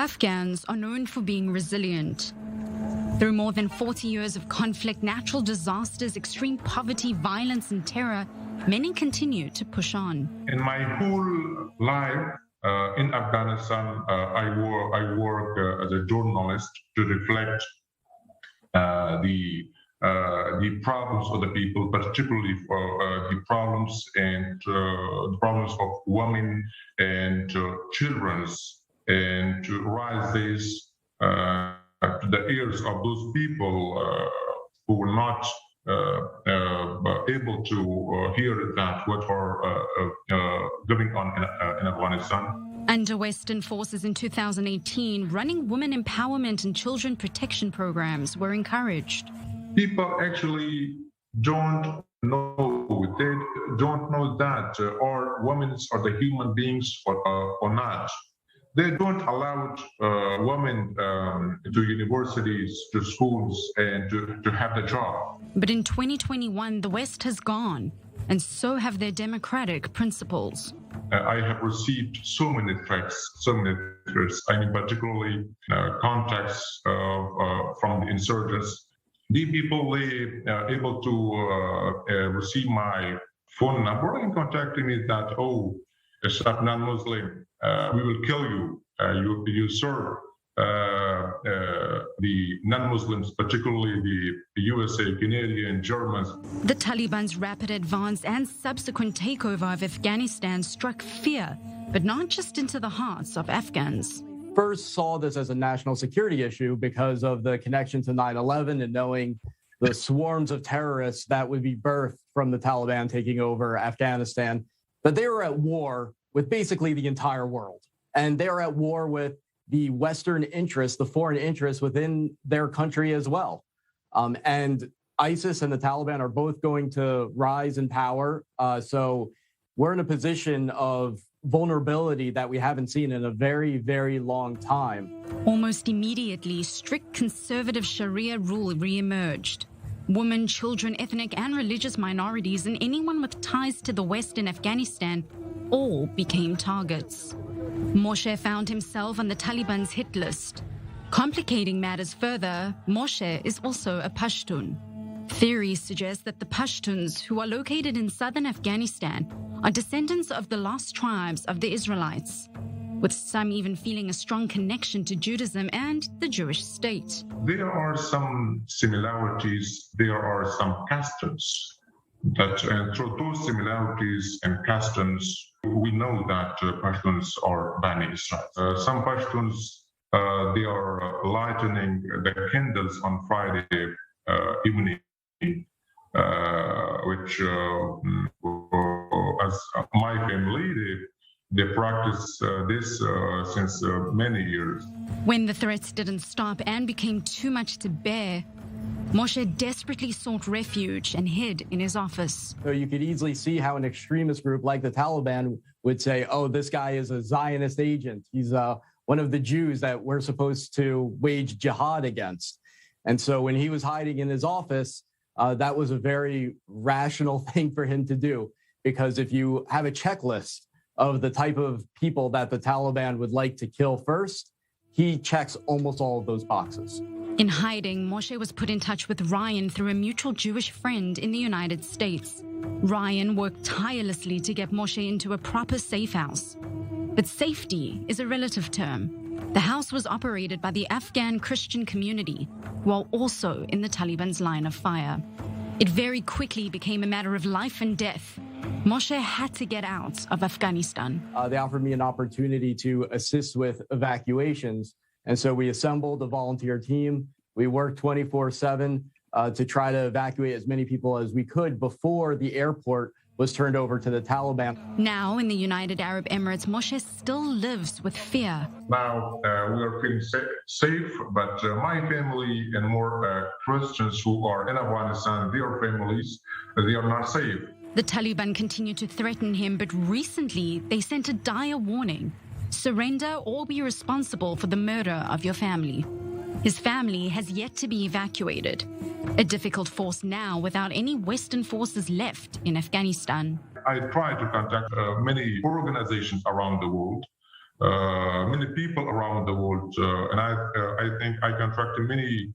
Afghans are known for being resilient. Through more than 40 years of conflict, natural disasters, extreme poverty, violence, and terror, many continue to push on. In my whole life in Afghanistan, I work as a journalist to reflect the problems of the people, particularly the problems of women and children, and to raise this to the ears of those people who were not able to hear that what are going on in Afghanistan. Under Western forces in 2018, running women empowerment and children protection programs were encouraged. People actually don't know. They don't know that our women are the human beings or not. They don't allow women to universities, to schools, and to have a job. But in 2021, the West has gone, and so have their democratic principles. I have received so many threats. I mean, particularly contacts from the insurgents. These people, they are able to receive my phone number and contacting me that, oh, stop non-Muslim, we will kill you. You serve the non-Muslims, particularly the USA, Canadian, Germans. The Taliban's rapid advance and subsequent takeover of Afghanistan struck fear, but not just into the hearts of Afghans. First saw this as a national security issue because of the connection to 9/11 and knowing the swarms of terrorists that would be birthed from the Taliban taking over Afghanistan. But they were at war with basically the entire world. And they are at war with the Western interests, the foreign interests within their country as well. And ISIS and the Taliban are both going to rise in power. So we're in a position of vulnerability that we haven't seen in a very, very long time. Almost immediately, strict conservative Sharia rule re-emerged. Women, children, ethnic and religious minorities, and anyone with ties to the West in Afghanistan all became targets. Moshe found himself on the Taliban's hit list. Complicating matters further, Moshe is also a Pashtun. Theories suggest that the Pashtuns, who are located in southern Afghanistan, are descendants of the lost tribes of the Israelites, with some even feeling a strong connection to Judaism and the Jewish state. There are some similarities, there are some customs. And through those similarities and customs, we know that Pashtuns are Bani Israel. Some Pashtuns, they are lighting the candles on Friday evening, which, as my family, they practice this since many years. When the threats didn't stop and became too much to bear, Moshe desperately sought refuge and hid in his office. So you could easily see how an extremist group like the Taliban would say, oh, this guy is a Zionist agent. He's one of the Jews that we're supposed to wage jihad against. And so when he was hiding in his office, that was a very rational thing for him to do. Because if you have a checklist of the type of people that the Taliban would like to kill first, he checks almost all of those boxes. In hiding, Moshe was put in touch with Ryan through a mutual Jewish friend in the United States. Ryan worked tirelessly to get Moshe into a proper safe house. But safety is a relative term. The house was operated by the Afghan Christian community, while also in the Taliban's line of fire. It very quickly became a matter of life and death. Moshe had to get out of Afghanistan. They offered me an opportunity to assist with evacuations. And so we assembled a volunteer team. We worked 24/7 to try to evacuate as many people as we could before the airport was turned over to the Taliban. Now in the United Arab Emirates, Moshe still lives with fear. Now we are feeling safe, but my family and more Christians who are in Afghanistan, their families, they are not safe. The Taliban continue to threaten him, but recently they sent a dire warning. Surrender or be responsible for the murder of your family. His family has yet to be evacuated. A difficult force now without any Western forces left in Afghanistan. I try to contact many organizations around the world many people around the world, and I think I contracted many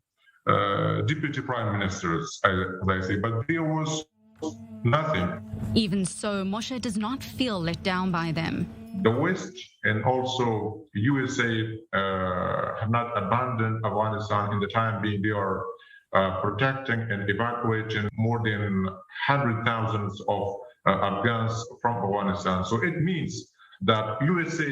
deputy prime ministers, as I say, but there was nothing. Even so, Moshe does not feel let down by them. The West and also USA have not abandoned Afghanistan in the time being. They are protecting and evacuating more than 100,000 of Afghans from Afghanistan. So it means that USA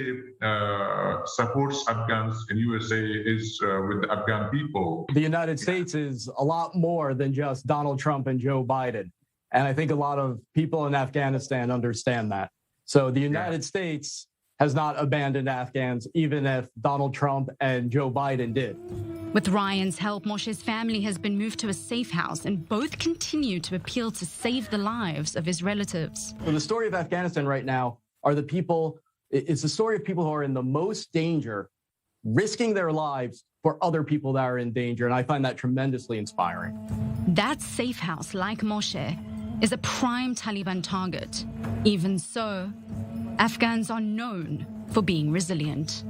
supports Afghans and USA is with the Afghan people. The United States is a lot more than just Donald Trump and Joe Biden. And I think a lot of people in Afghanistan understand that. So the United States has not abandoned Afghans, even if Donald Trump and Joe Biden did. With Ryan's help, Moshe's family has been moved to a safe house, and both continue to appeal to save the lives of his relatives. So the story of Afghanistan right now are the people, it's the story of people who are in the most danger, risking their lives for other people that are in danger. And I find that tremendously inspiring. That safe house, like Moshe, is a prime Taliban target. Even so, Afghans are known for being resilient.